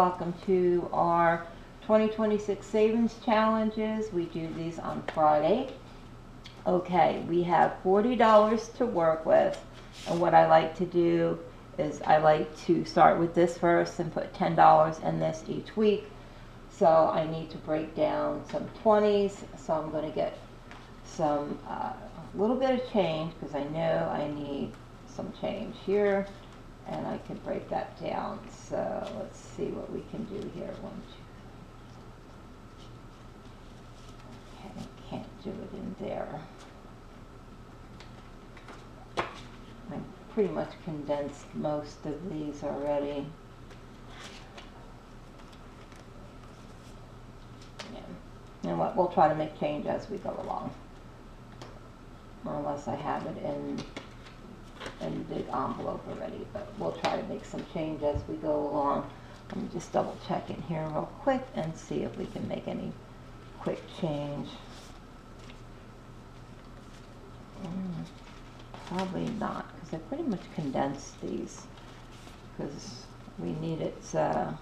Welcome to our 2026 savings challenges. We do these on Friday. Okay, we have $40 to work with, and what I like to do is I like to start with this first and put $10 in this each week. So I need to break down some 20s, so I'm going to get some a little bit of change because I know I need some change here, and I can break that down. So let's see what we can do here. 1, 2. Okay, I can't do it in there. I pretty much condensed most of these already. Yeah. You know what? We'll try to make change as we go along, or unless I have it in the big envelope already, but we'll try to make some change as we go along. Let me just double check in here real quick and see if we can make any quick change. Probably not, because I pretty much condensed these because we needed the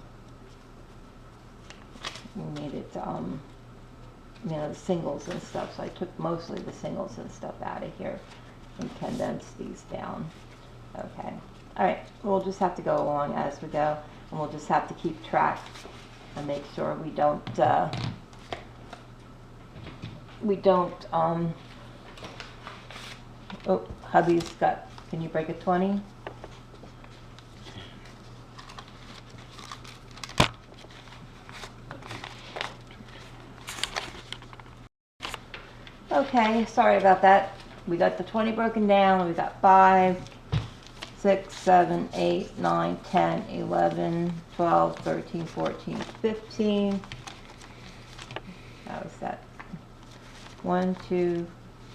singles and stuff, so I took mostly the singles and stuff out of here and condense these down. Okay. All right. We'll just have to go along as we go, and we'll just have to keep track and make sure we don't oh, hubby's got, can you break a 20? Okay, sorry about that. We got the 20 broken down. We got 5, 6, 7, 8, 9, 10, 11, 12, 13, 14, 15. How is that? 1, 2,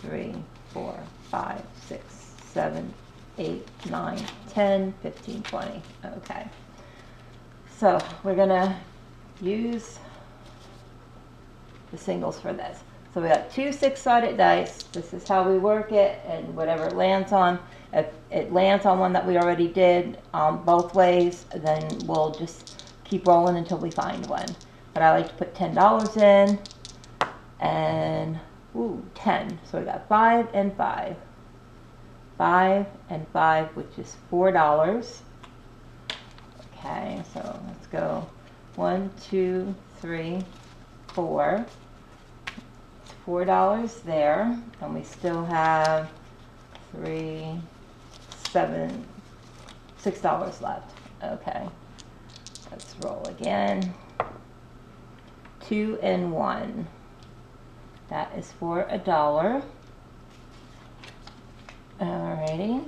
3, 4, 5, 6, 7, 8, 9, 10, 15, 20. Okay. So we're going to use the singles for this. So we got 2 6-sided dice. This is how we work it, and whatever it lands on, if it lands on one that we already did both ways, then we'll just keep rolling until we find one. But I like to put $10 in, and 10. So we got 5 and 5. 5 and 5, which is $4. Okay, so let's go 1, 2, 3, 4. $4 there, and we still have 3, 7, $6 left. Okay, let's roll again. 2 and 1. That is for $1. Alrighty,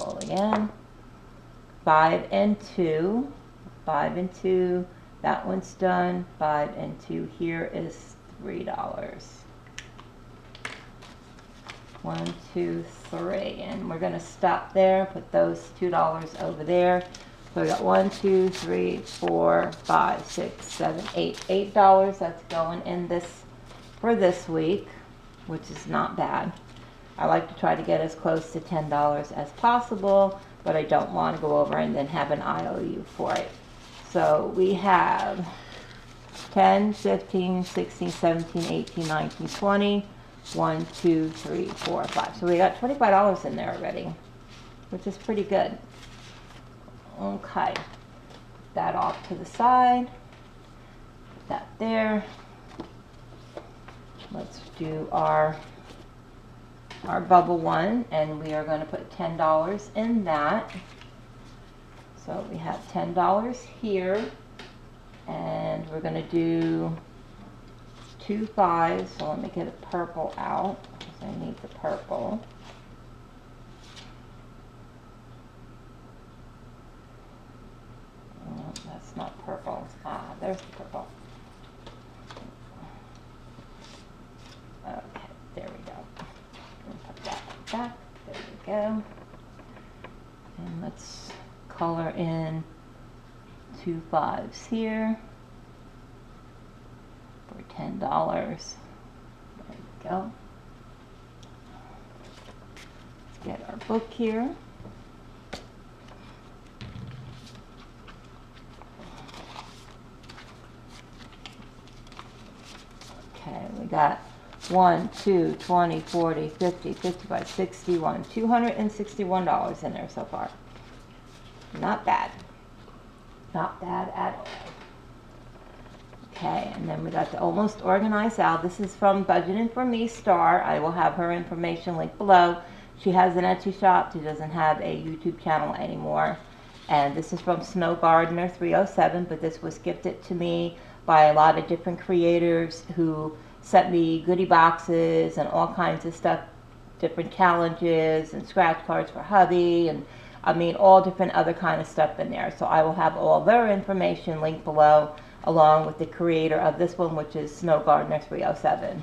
roll again. 5 and 2. 5 and 2. That one's done. 5 and 2 here is $3. 1, 2, 3, and we're going to stop there. Put those $2 over there. So we got 1, 2, 3, 4, 5, 6, 7, 8. $8. That's going in this for this week, which is not bad. I like to try to get as close to $10 as possible, but I don't want to go over and then have an IOU for it. So we have 10, 15, 16, 17, 18, 19, 20. 1, 2, 3, 4, 5. So we got $25 in there already, which is pretty good. Okay. Put that off to the side. Put that there. Let's do our bubble one, and we are going to put $10 in that. So we have $10 here, and we're going to do 2 5s, so let me get a purple out because I need the purple. Oh, that's not purple. Ah, there's the purple. Okay, there we go. Put that back. There we go. And let's color in 2 5s here. For $10. There we go. Let's get our book here. got 1, 2, 20, 40, 50, 55, 61, $261 in there so far. Not bad. Not bad at all. Okay, and then we got the Almost Organized Al. This is from Budgeting for Me Star. I will have her information linked below. She has an Etsy shop. She doesn't have a YouTube channel anymore. And this is from Snow Gardener 307, but this was gifted to me by a lot of different creators who sent me goodie boxes and all kinds of stuff, different challenges and scratch cards for hubby, and I mean all different other kind of stuff in there. So I will have all their information linked below, along with the creator of this one, which is Snow Gardener 307.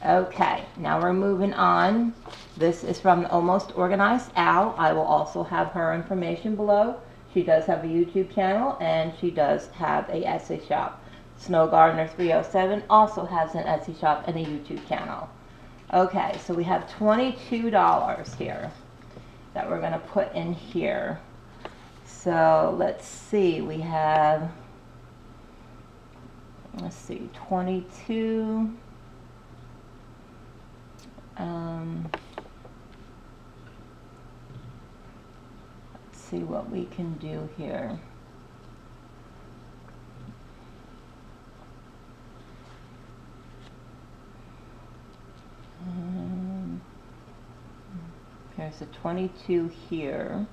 Okay, now we're moving on. This is from the Almost Organized Al. I will also have her information below. She does have a YouTube channel and she does have a Etsy shop. Snow Gardener 307 also has an Etsy shop and a YouTube channel. Okay, so we have $22 here that we're going to put in here. So let's see, we have, let's see, 22. Let's see what we can do here. There's a 22 here.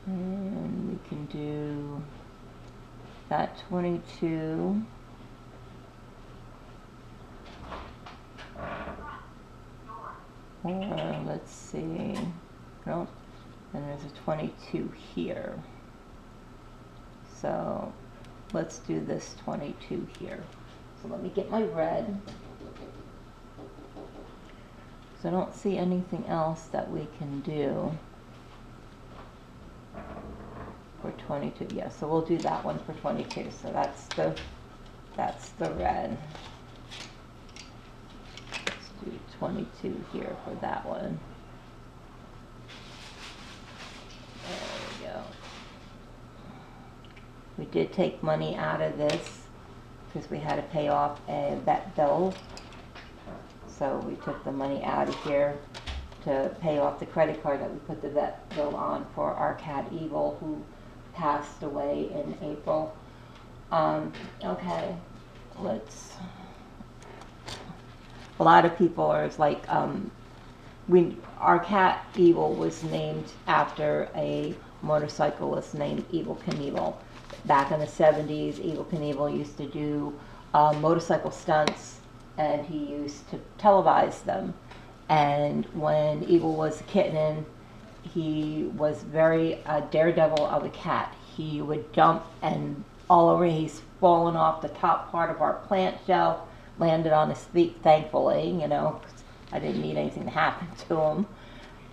And we can do that 22. Or let's see. Nope. And there's a 22 here. So let's do this 22 here. So let me get my red. So I don't see anything else that we can do for 22. Yeah, so we'll do that one for 22. So that's the red. Let's do 22 here for that one. There we go. We did take money out of this because we had to pay off a vet bill. So we took the money out of here to pay off the credit card that we put the vet bill on for our cat Evil, who passed away in April. Okay, let's. A lot of people are like, our cat Evil was named after a motorcyclist named Evel Knievel. Back in the 70s, Evel Knievel used to do motorcycle stunts, and he used to televise them. And when Evel was a kitten, he was very daredevil of a cat. He would jump and all over. He's fallen off the top part of our plant shelf, landed on his feet, thankfully, you know, 'cause I didn't need anything to happen to him.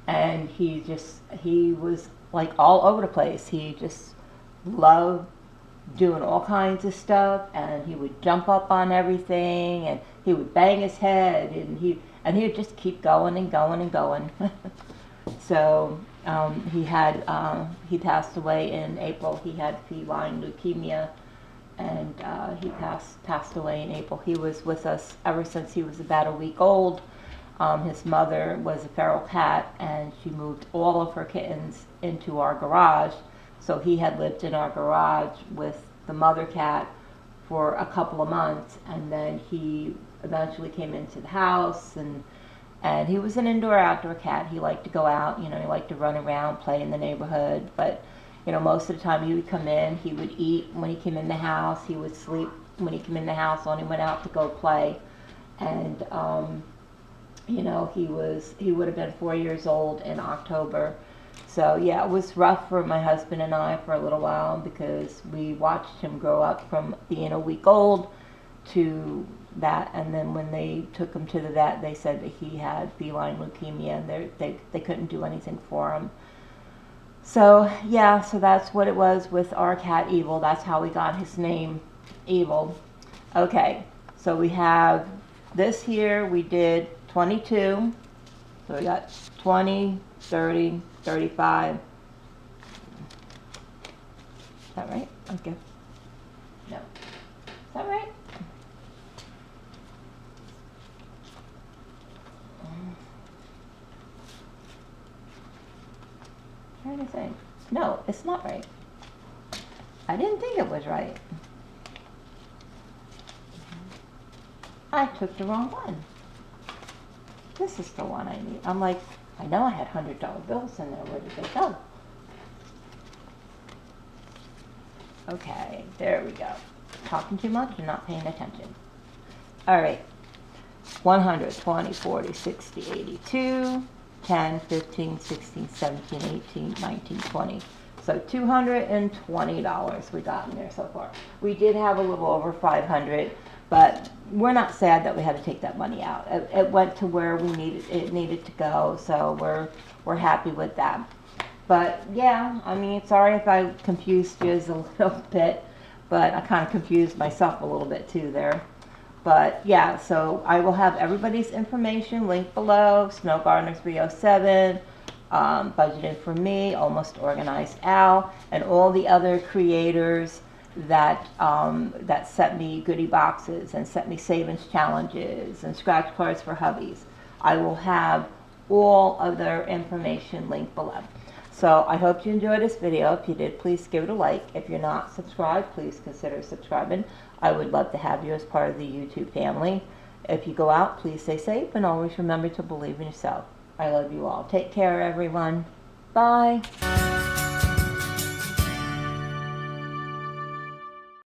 And he was like all over the place. He just loved doing all kinds of stuff, and he would jump up on everything, and he would bang his head, and he would just keep going and going and going. So he passed away in April. He had feline leukemia, and he passed away in April. He was with us ever since he was about a week old. His mother was a feral cat, and she moved all of her kittens into our garage. So he had lived in our garage with the mother cat for a couple of months, and then he eventually came into the house, and he was an indoor-outdoor cat. He liked to go out, you know, he liked to run around, play in the neighborhood, but, you know, most of the time he would come in, he would eat when he came in the house, he would sleep when he came in the house, when he went out to go play, and, you know, he would have been 4 years old in October. So yeah, it was rough for my husband and I for a little while, because we watched him grow up from being a week old to that, and then when they took him to the vet, they said that he had feline leukemia, and they couldn't do anything for him. So yeah, so that's what it was with our cat Evil. That's how we got his name, Evil. Okay, so we have this here. We did 22. So we got 20, 30, 35, Is that right? Okay. No. Is that right? Trying to think. No, it's not right. I didn't think it was right. I took the wrong one. This is the one I need. I'm like, I know I had $100 bills in there. Where did they go? Okay, there we go. Talking too much and not paying attention. All right. 100, 20, 40, 60, 82, 10, 15, 16, 17, 18, 19, 20. So $220 we got in there so far. We did have a little over 500, but we're not sad that we had to take that money out. It went to where it needed to go, so we're happy with that. But yeah, I mean, sorry if I confused you a little bit, but I kind of confused myself a little bit too there. But yeah, so I will have everybody's information linked below. Snow Gardener 307, Budgeted for Me, Almost Organized Al, and all the other creators that that sent me goodie boxes and sent me savings challenges and scratch cards for hubbies. I will have all of their information linked below. So I hope you enjoyed this video. If you did, please give it a like. If you're not subscribed, please consider subscribing. I would love to have you as part of the YouTube family. If you go out, please stay safe and always remember to believe in yourself. I love you all. Take care, everyone. Bye.